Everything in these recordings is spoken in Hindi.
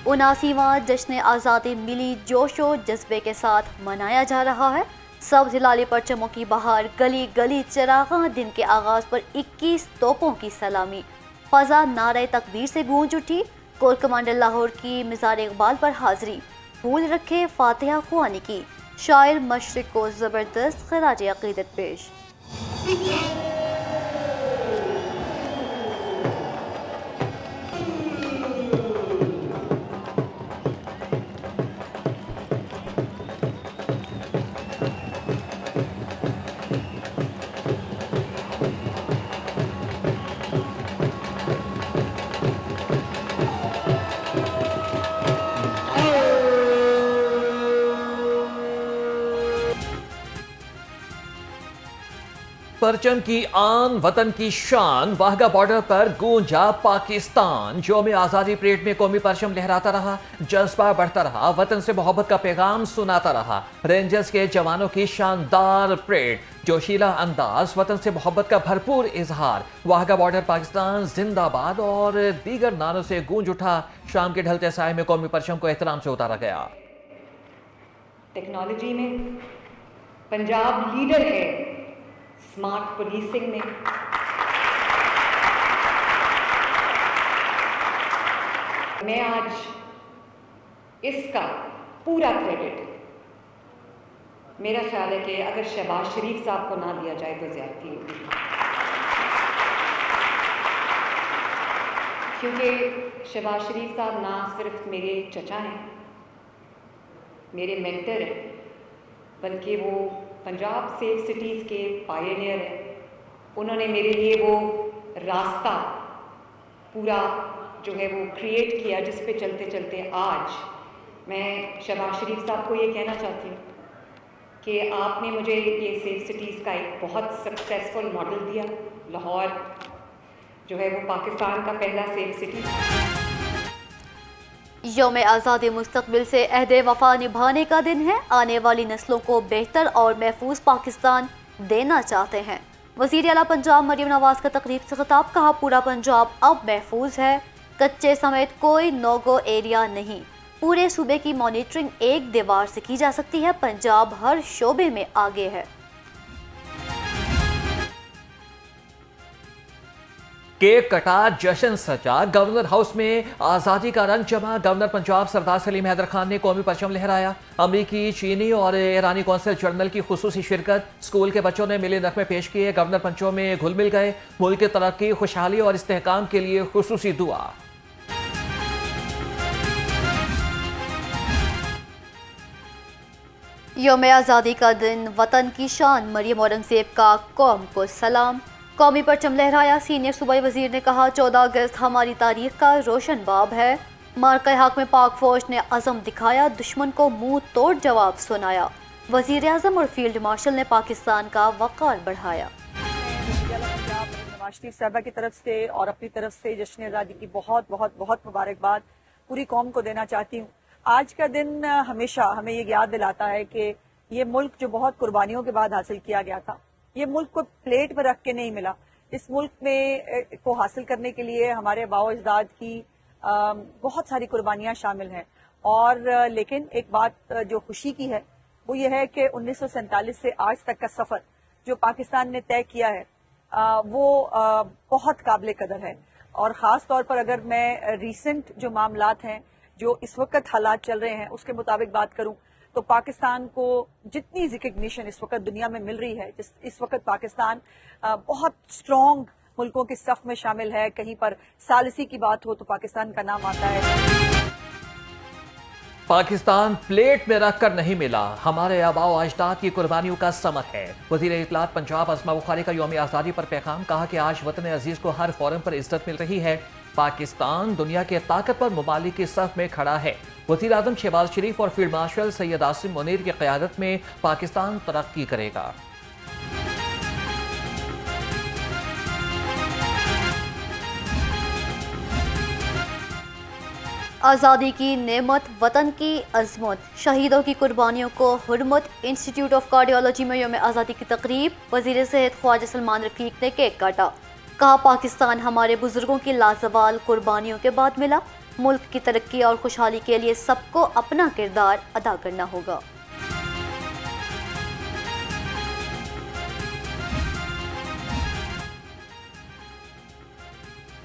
79वां जश्न आज़ादी मिली जोशो जज्बे के साथ मनाया जा रहा है। सब्ज हिलाली परचमों की बहार, गली गली चिरागा। दिन के आगाज पर 21 तोपों की सलामी, फजा नारे तकबीर से गूंज उठी। कोर कमांडर लाहौर की मिज़ार इकबाल पर हाजिरी, फूल रखे फातिहा खुआनी की। शायर मशरिक को जबरदस्त खराज अकीदत पेश। परचम की आन, वतन की शान, वाहगा बॉर्डर पर गूंजा पाकिस्तान। जो में आजादी परेड में कौमी परचम लहराता रहा, जज्बा बढ़ता रहा, वतन से मोहब्बत का पैगाम सुनाता रहा। रेंजर्स के जवानों की शानदार परेड, जोशीला अंदाज, वतन से मोहब्बत का भरपूर इजहार। वाहगा बॉर्डर पाकिस्तान जिंदाबाद और दीगर नारों से गूंज उठा। शाम के ढलते साए में कौमी परचम को एहतराम से उतारा गया। टेक्नोलॉजी में पंजाब लीडर है, स्मार्ट पुलिसिंग में। मैं आज इसका पूरा क्रेडिट, मेरा ख्याल है कि अगर शहबाज शरीफ साहब को ना दिया जाए तो ज्यादती होगी, क्योंकि शहबाज शरीफ साहब ना सिर्फ मेरे चचा हैं, मेरे मेंटर हैं, बल्कि वो पंजाब सेफ सिटीज़ के पायनियर हैं। उन्होंने मेरे लिए वो रास्ता पूरा जो है वो क्रिएट किया, जिस पे चलते चलते आज मैं शहबाज शरीफ साहब को ये कहना चाहती हूँ कि आपने मुझे ये सेफ सिटीज़ का एक बहुत सक्सेसफुल मॉडल दिया। लाहौर जो है वो पाकिस्तान का पहला सेफ सिटी। यौम आज़ादी मुस्तकबिल से अहदे वफा निभाने का दिन है। आने वाली नस्लों को बेहतर और महफूज पाकिस्तान देना चाहते हैं। वज़ीर आला पंजाब मरियम नवाज का तकरीब से खिताब, कहा पूरा पंजाब अब महफूज है, कच्चे समेत कोई नो गो एरिया नहीं। पूरे सूबे की मॉनिटरिंग एक दीवार से की जा सकती है। पंजाब हर शोबे में आगे है। केक कटा, जश्न सजा, गवर्नर हाउस में आज़ादी का रंग जमा। गवर्नर पंजाब सरदार सलीम हैदर खान ने कौमी परचम लहराया। अमरीकी, चीनी और ईरानी कौंसिल जनरल की खुसूसी शिरकत। स्कूल के बच्चों ने मिले नगमे पेश किए। गवर्नर पंचों में घुल मिल गए। मुल्क की तरक्की, खुशहाली और इस्तेहकाम के लिए खुसूसी दुआ। यौम आज़ादी का दिन, वतन की शान, मरियम औरंगजेब का कौम को सलाम। कौमी परचम लहराया। सीनियर सूबाई वजीर ने कहा 14 अगस्त हमारी तारीख का रोशन बाब है। मार्का हक में पाक फौज ने अज़म दिखाया, दुश्मन को मुंह तोड़ जवाब सुनाया। वजीर आज़म और फील्ड मार्शल ने पाकिस्तान का वक़ार बढ़ाया। नवाज शरीफ साहबा की तरफ से और अपनी तरफ से जश्न आज़ादी की बहुत बहुत बहुत मुबारकबाद पूरी कौम को देना चाहती हूँ। आज का दिन हमेशा हमें ये याद दिलाता है कि ये मुल्क जो बहुत कुर्बानियों के बाद हासिल किया गया था, ये मुल्क को प्लेट पर रख के नहीं मिला। इस मुल्क में को हासिल करने के लिए हमारे आबाओ अजदाद की बहुत सारी कुर्बानियां शामिल हैं। और लेकिन एक बात जो खुशी की है वो ये है कि 1947 से आज तक का सफर जो पाकिस्तान ने तय किया है वो बहुत काबिल कदर है। और ख़ास तौर पर अगर मैं रीसेंट जो मामलात हैं, जो इस वक्त हालात चल रहे हैं, उसके मुताबिक बात करूं तो पाकिस्तान को जितनी रिकग्निशन इस वक्त दुनिया में मिल रही है, इस वक्त पाकिस्तान बहुत स्ट्रॉन्ग मुल्कों की सफ में शामिल है। कहीं पर सालिसी की बात हो तो पाकिस्तान का नाम आता है। पाकिस्तान प्लेट में रखकर नहीं मिला, हमारे आबाओ अजदाद की कुर्बानियों का समर है। वज़ीर इत्तलात पंजाब अस्मा बुखारी का यौम आज़ादी पर पैगाम, कहा कि आज वतन अजीज को हर फोरम पर इज्जत मिल रही है। पाकिस्तान दुनिया के ताकतवर ममालिक की सफ में खड़ा है। वज़ीर आज़म शहबाज शरीफ और फील्ड मार्शल सैयद आसिम मुनीर की क़यादत में पाकिस्तान तरक्की करेगा। आज़ादी की नेमत, वतन की अजमत, शहीदों की कुर्बानियों को हुर्मत। इंस्टीट्यूट ऑफ कार्डियोलॉजी में यौम आज़ादी की तकरीब, वज़ीर सेहत ख्वाजा सलमान रफीक ने केक काटा। कहा पाकिस्तान हमारे बुजुर्गों की लाजवाल कुर्बानियों के बाद मिला। मुल्क की तरक्की और खुशहाली के लिए सबको अपना किरदार अदा करना होगा।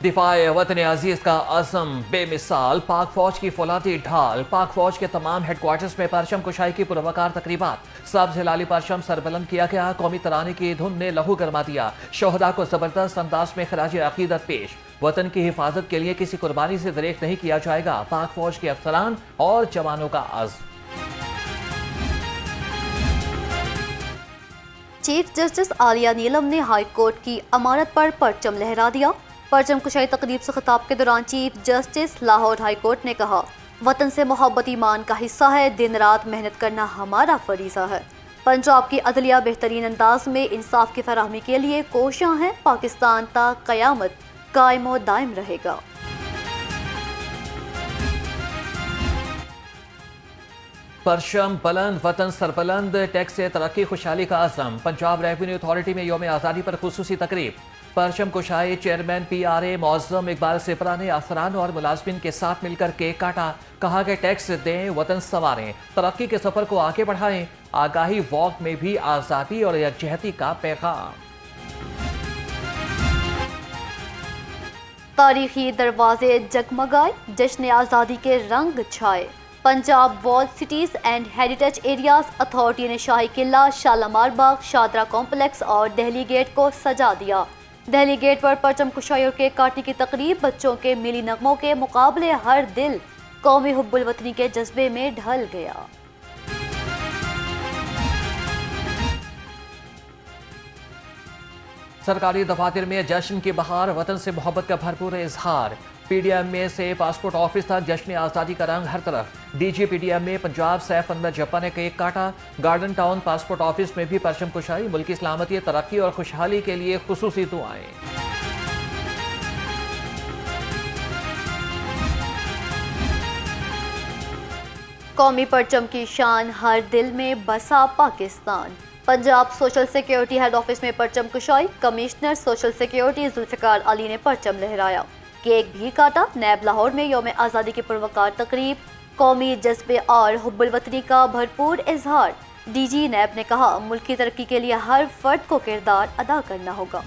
दिफाए वतन अजीज का अज़म बेमिसाल, पाक फौज की फौलादी ढाल। पाक फौज के तमाम हेडक्वार्टर्स में परचम कुशाई की पुरवकार तकरीबात। सब्ज हिलाली परचम सरबलंद किया गया। कौमी तराने की धुन ने लहू गरमा दिया। शोहदा को जबरदस्त अंदाज में खराज अकीदत पेश। वतन की हिफाजत के लिए किसी कुर्बानी से दरेक नहीं किया जाएगा। पाक फौज के अफसरान और जवानों का अज़्म। चीफ जस्टिस आलिया नीलम ने हाई कोर्ट की अमानत पर परचम लहरा दिया। परचम कुशाई तकरीब से खिताब के दौरान chief justice Lahore high court ने कहा, वतन से मोहब्बत ईमान का हिस्सा है। दिन रात मेहनत करना हमारा फरीज़ा है। पंजाब की अदलिया बेहतरीन अंदाज में इंसाफ की फराहमी के लिए कोशियां हैं। पाकिस्तान ता क़यामत कायम व दायम रहेगा। परचम बुलंद, वतन सरबलंद, टैक्स से तरक्की खुशहाली का अज़म। पंजाब रेवेन्यू अथॉरिटी में यौम आज़ादी पर खुसूसी तकरीब। परचम कुशाई चेयरमैन PRA मौज़म इकबाल सिपरा ने अफसरान और मुलाजमिन के साथ मिलकर केक काटा। कहा कि टैक्स दें, वतन संवारें, तरक्की के सफर को आगे बढ़ाएं। आगाही वॉक में भी आज़ादी और यकजहती का पैगाम। तारीखी दरवाजे जगमगाए, जश्न आज़ादी के रंग छाए। Punjab wall cities and heritage areas authority ने शाही किला, शालामार बाग, शादरा कॉम्प्लेक्स और दहली गेट को सजा दिया। दहली गेट पर परचम कुशाई और केक काटने की तकरीब। बच्चों के मिली नगमों के मुकाबले हर दिल कौमी हुब्बुल वतनी के जज्बे में ढल गया। सरकारी दफातर में जश्न की बहार, वतन से मोहब्बत का भरपूर इजहार। PDM में से पासपोर्ट ऑफिस तक जश्न आज़ादी का रंग हर तरफ। DG PDM में पंजाब सैफ अहमद जप्पा ने केक काटा। गार्डन टाउन पासपोर्ट ऑफिस में भी परचम कुशाई। मुल्क की सलामती, तरक्की और खुशहाली के लिए खुसूसी दुआएं। कौमी परचम की शान, हर दिल में बसा Pakistan. Punjab social security head office में परचम कुशाई। Commissioner social security Zulfiqar Ali ने परचम लहराया, केक भी काटा। नैब लाहौर में यौम आज़ादी की पुरवकार तकरीब। कौमी जज्बे और हुब्बुल वतनी का भरपूर इजहार। DG नैब ने कहा, मुल्क की तरक्की के लिए हर फर्द को किरदार अदा करना होगा।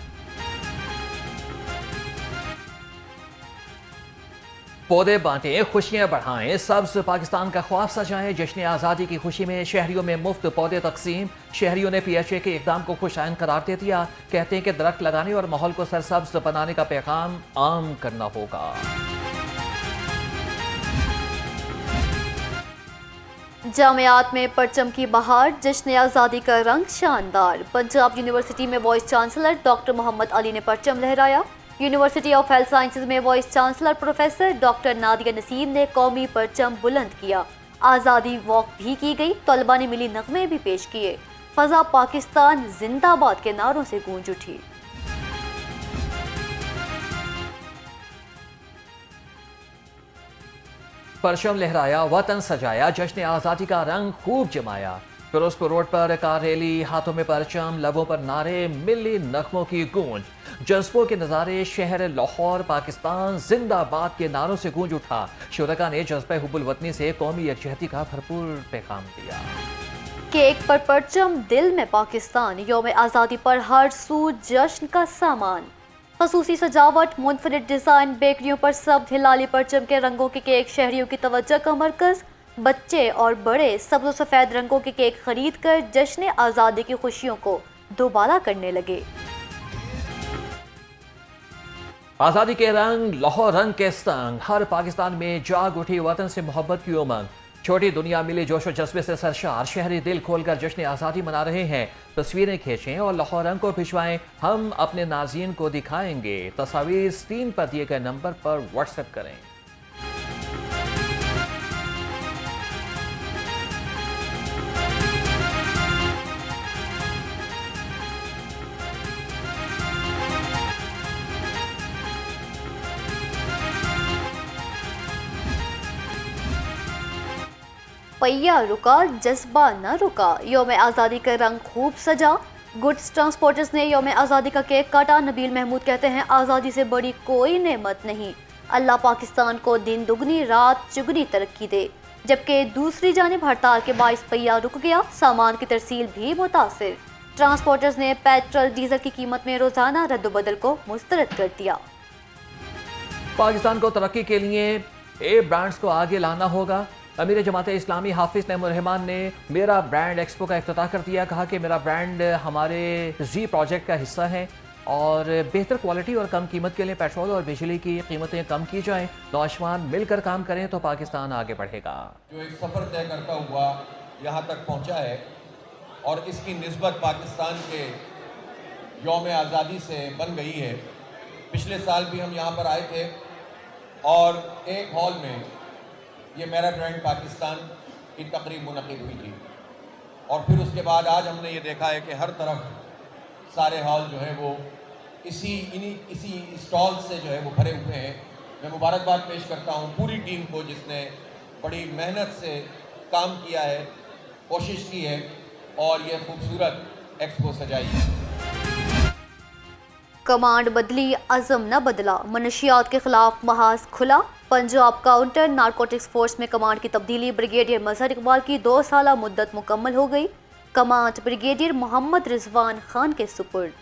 पौधे बांटें, खुशियां बढ़ाएं, सब्ज पाकिस्तान का ख्वाब सजाएं। जश्न आज़ादी की खुशी में शहरियों में मुफ्त पौधे तकसीम। शहरियों ने PHA के इकदाम को खुशाइन करार दे दिया। कहते हैं कि दरख्त लगाने और माहौल को सरसब्ज बनाने का पैगाम आम करना होगा। जामियात में परचम की बहार, जश्न आज़ादी का रंग शानदार। पंजाब यूनिवर्सिटी में vice chancellor doctor Mohammad Ali ने परचम लहराया। यूनिवर्सिटी ऑफ हेल्थ साइंसेज में vice chancellor professor doctor Nadia Naseem ने कौमी परचम बुलंद किया। आज़ादी वॉक भी की गई। तलबा ने मिली नगमे भी पेश किए। फजा पाकिस्तान जिंदाबाद के नारों से गूंज उठी। परचम लहराया, वतन सजाया, जश्न आज़ादी का रंग खूब जमाया। फिरोजपुर रोड पर कार रैली, हाथों में परचम, लबों पर नारे, मिली नगमों की गूंज। जज्बों के नज़ारे। शहर लाहौर पाकिस्तान जिंदाबाद के नारों से गूंज उठा। शुरका ने जज्बे हुब्बुल वतनी से कौमी यकजहती का भरपूर पैगाम दिया। केक पर परचम, दिल में पाकिस्तान। यौम आज़ादी पर हर सू जश्न का सामान। खसूसी सजावट, मुनफरिद डिज़ाइन। बेकरियों पर सब हिलाली परचम के रंगों के केक शहरियों की तवज्जो का मरकज़। बच्चे और बड़े सब्ज़ सफ़ेद रंगों के केक खरीद कर जश्न आज़ादी की खुशियों को दोबारा करने लगे। आज़ादी के रंग, लाहौर रंग के संग। हर पाकिस्तान में जाग उठी वतन से मोहब्बत की उमंग। छोटी दुनिया मिली जोशो जज्बे से सरशार। शहरी दिल खोलकर जश्न आज़ादी मना रहे हैं। तस्वीरें खींचें और लाहौर रंग को भिजवाएं। हम अपने नाज़रीन को दिखाएंगे। तस्वीर स्क्रीन पर दिए गए नंबर पर व्हाट्सएप करें। पहिया रुका, जज्बा न रुका। यौम आज़ादी का रंग खूब सजा। गुड्स ट्रांसपोर्टर्स ने यौम आज़ादी का केक काटा। नबील महमूद कहते हैं आज़ादी से बड़ी कोई नेमत नहीं, अल्लाह पाकिस्तान को दिन दुगनी रात चुगनी तरक्की दे। जबकि दूसरी जानिब हड़ताल के बाइस पहिया रुक गया, सामान की तरसील भी मुतासिर। ट्रांसपोर्टर्स ने पेट्रोल डीजल की कीमत में रोजाना रद्दोबदल को मुस्तरद कर दिया। पाकिस्तान को तरक्की के लिए ए ब्रांड्स को आगे लाना होगा। अमीर जमात इस्लामी हाफिज नईमुर-रहमान ने मेरा ब्रांड एक्सपो का इफ्तिताह कर दिया। कहा कि मेरा ब्रांड हमारे जी प्रोजेक्ट का हिस्सा है और बेहतर क्वालिटी और कम कीमत के लिए पेट्रोल और बिजली की कीमतें कम की जाएं। नौजवान मिलकर काम करें तो पाकिस्तान आगे बढ़ेगा। जो एक सफ़र तय करता हुआ यहाँ तक पहुँचा है और इसकी निस्बत पाकिस्तान के यौम आज़ादी से बन गई है। पिछले साल भी हम यहाँ पर आए थे और एक हॉल में ये मेरा ब्रांड पाकिस्तान की तकरीब मुनक़िद हुई थी और फिर उसके बाद आज हमने ये देखा है कि हर तरफ सारे हॉल जो है वो इसी स्टॉल से जो है वो भरे हुए हैं। मैं मुबारकबाद पेश करता हूँ पूरी टीम को जिसने बड़ी मेहनत से काम किया है, कोशिश की है और ये खूबसूरत एक्सपो सजाई है। कमांड बदली अज़म न बदला, मनशियात के खिलाफ महाज खुला। पंजाब काउंटर नारकोटिक्स फोर्स में कमांड की तब्दीली, ब्रिगेडियर मजहर इकबाल की 2 साला मुद्दत मुकम्मल हो गई। कमांड ब्रिगेडियर मोहम्मद रिजवान खान के सुपुर्द।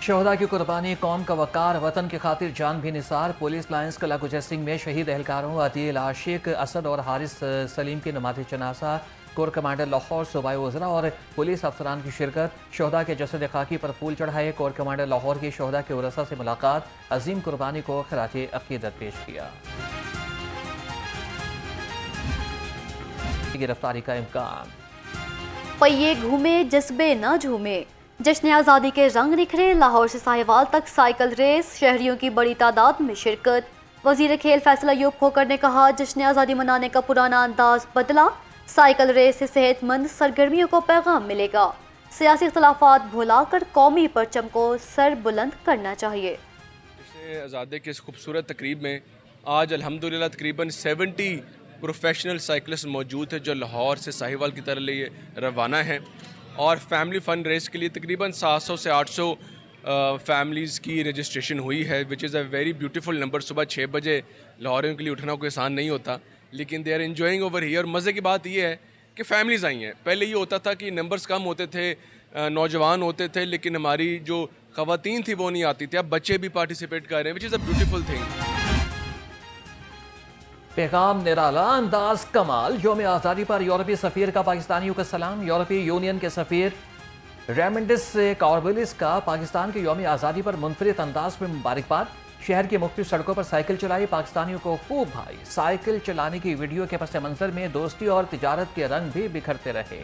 शहदा की कुर्बानी कौम का वकार, वतन की खातिर जान भी निसार। पुलिस लाइन्स कला गुजस्टिंग में शहीद एहलकारों अदील आशिक, असद और हारिस सलीम की नमाज़ जनाजा। कोर कमांडर लाहौर, सूबाई वज़रा और पुलिस अफसरान की शिरकत। शहदा के जसद खाकी पर फूल चढ़ाए। कोर कमांडर लाहौर की शहदा के वरसा से मुलाकात, अजीम कुर्बानी को खराज अकीदत पेश किया। गिरफ्तारी का इम्कान। पहिए घूमे जज्बे न झूमे, जश्न आज़ादी के रंग निखरे। लाहौर से साहिवाल तक साइकिल रेस, शहरियों की बड़ी तादाद में शिरकत। वजीर खेल फैसल अयूब खोकर ने कहा जश्न आज़ादी मनाने का पुराना अंदाज बदला। साइकिल रेस से सेहतमंद सरगर्मियों को पैगाम मिलेगा। सियासी इख्तलाफात भुलाकर कौमी परचम को सर बुलंद करना चाहिए। जश्न आज़ादी के इस खूबसूरत तकरीब में आज अल्हम्दुलिल्लाह तकरीबन 70 प्रोफेशनल साइकिलिस्ट मौजूद है जो लाहौर से साहिवाल की तरफ लिए रवाना हैं और फैमिली फ़न रेस के लिए तकरीबन 700 से 800 फैमिलीज़ की रजिस्ट्रेशन हुई है, which is a very beautiful number. सुबह 6 बजे लाहौरियों के लिए उठना कोई आसान नहीं होता, लेकिन they are enjoying over here. मज़े की बात यह है कि फ़ैमिलीज़ आई हैं। पहले ये होता था कि नंबर्स कम होते थे, नौजवान होते थे, लेकिन हमारी जो ख़वातीन थी वो नहीं आती थी। अब बच्चे भी पार्टिसिपेट कर रहे हैं, which is a beautiful thing. पैगाम निराला, अंदाज कमाल। यौम आज़ादी पर यूरोपीय सफ़ीर का पाकिस्तानियों का सलाम। यूरोपीय यूनियन के सफ़ीर रेमेंडिस कार्बोलिस का पाकिस्तान के यौम आज़ादी पर मुनफरिद अंदाज में मुबारकबाद। शहर की मुख्तलिफ सड़कों पर साइकिल चलाई, पाकिस्तानियों को खूब भाई। साइकिल चलाने की वीडियो के पस मंजर में दोस्ती और तिजारत के रंग भी बिखरते रहे।